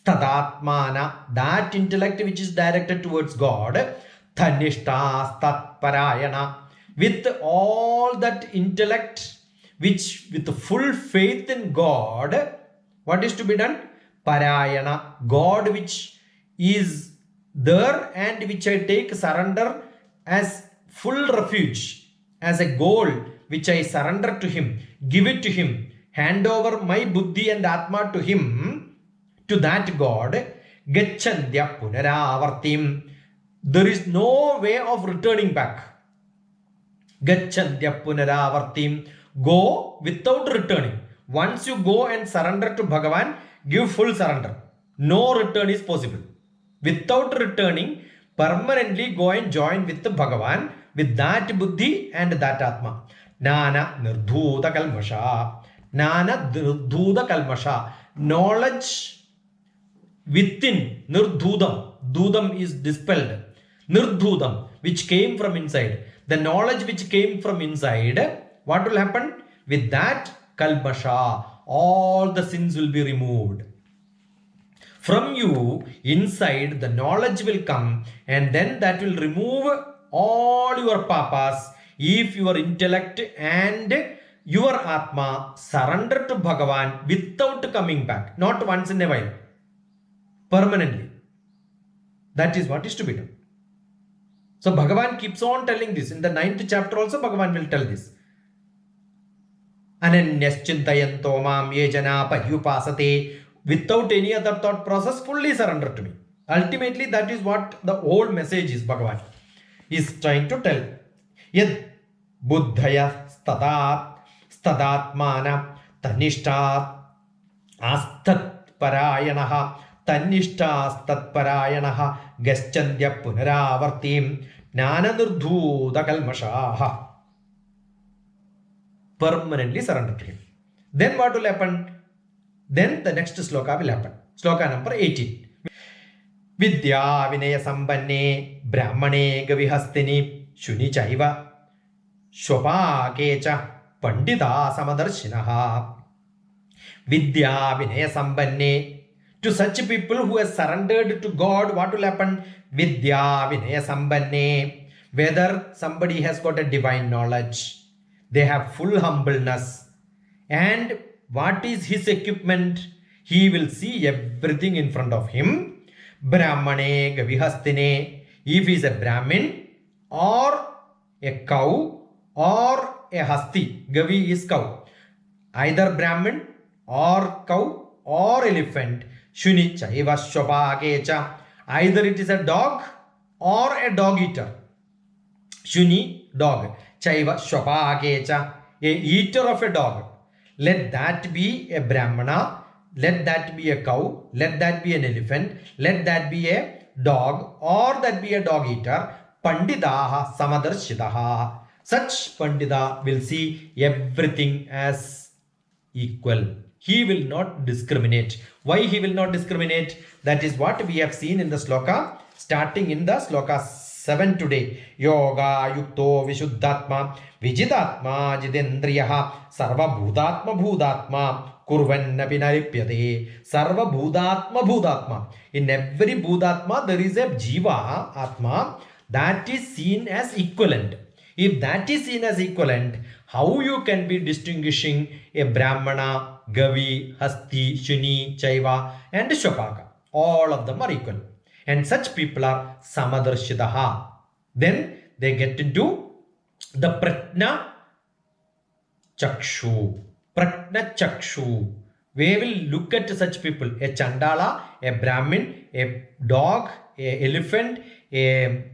tadatmana, that intellect which is directed towards God. Thanishtas tat parayana, with all that intellect which with full faith in God, what is to be done? Parayana, God which is there and which I take surrender as full refuge, as a goal which I surrender to Him, give it to Him, hand over my buddhi and atma to Him, to that God. Gachandya punaravartim, there is no way of returning back. Gachandya punaravartim, go without returning. Once you go and surrender to Bhagavan, give full surrender. No return is possible. Without returning, permanently go and join with the Bhagavan, with that buddhi and that atma. Nana nirdhuta kalmasha. Nana nirdhuta kalmasha. Knowledge within. Nirdhudam. Dhudam is dispelled. Nirdhudam, which came from inside. The knowledge which came from inside, what will happen? With that kalmasha, all the sins will be removed. From you, inside, the knowledge will come, and then that will remove all your papas. If your intellect and your atma surrender to Bhagavan without coming back, not once in a while, permanently. That is what is to be done. So Bhagavan keeps on telling this. In the 9th chapter also Bhagavan will tell this. Ananyaschintayanto mam ye jana paryupasate, without any other thought process, fully surrender to me. Ultimately, that is what the whole message is. Bhagavan is trying to tell. Yad buddhaya stadatmana tanishtat astat parayanaha tannishtastat parayanaha gaschandya punaravartim jnana nirdhuta kalmashaha. Permanently surrender to Him. Then what will happen? Then the next sloka will happen. Sloka number 18. Vidya vinaya sambanne brahmane gavihastini shuni chaiva Shobhake cha Pandita Samadarshinaha. Vidya Vinaya Sampanne. To such people who have surrendered to God, what will happen? Vidya Vinaya Sampanne. Whether somebody has got a divine knowledge, they have full humbleness. And what is his equipment? He will see everything in front of him. Brahmane Gavihastine. If he is a Brahmin or a cow or a hasti. Gavi is cow. Either Brahmin or cow or elephant. Shuni chaiva shobhagecha. Either it is a dog or a dog eater. Shuni, dog. Chaiva shobhagecha. A eater of a dog. Let that be a Brahmana. Let that be a cow. Let that be an elephant. Let that be a dog or that be a dog eater. Pandidaha samadarshitaha. Such Pandita will see everything as equal. He will not discriminate. Why he will not discriminate? That is what we have seen in the sloka, starting in the sloka 7 today. Yoga yukto vishuddhatma vijitatma jidendriyaha sarva bhudatma bhudatma kurvannapi naripyate. Sarva bhudatma bhudatma. In every bhudatma there is a jiva atma that is seen as equivalent. If that is seen as equivalent, how you can be distinguishing a Brahmana, Gavi, Hasti, Shuni, Chaiva and Shobhaka? All of them are equal. And such people are Samadarshitaha. Then they get into the Pratna Chakshu. Pratna Chakshu. We will look at such people. A Chandala, a Brahmin, a dog, a elephant, a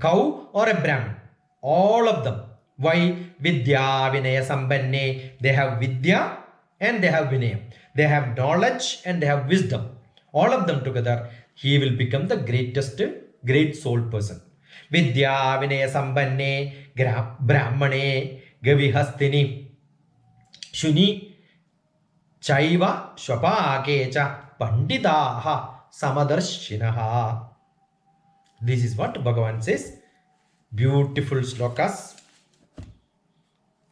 cow or a Brahmin. All of them. Why? Vidya Vinaya Sampanne. They have Vidya and they have Vinaya. They have knowledge and they have wisdom. All of them together, he will become the great soul person. Vidya Vinaya Sampanne Brahmane Gavihastini Shuni Chaiva Shobhakecha Panditaha Samadarshinaha. This is what Bhagavan says. Beautiful slokas.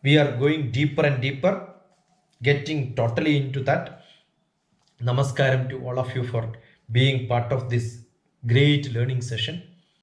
We are going deeper and deeper, getting totally into that. Namaskaram to all of you for being part of this great learning session.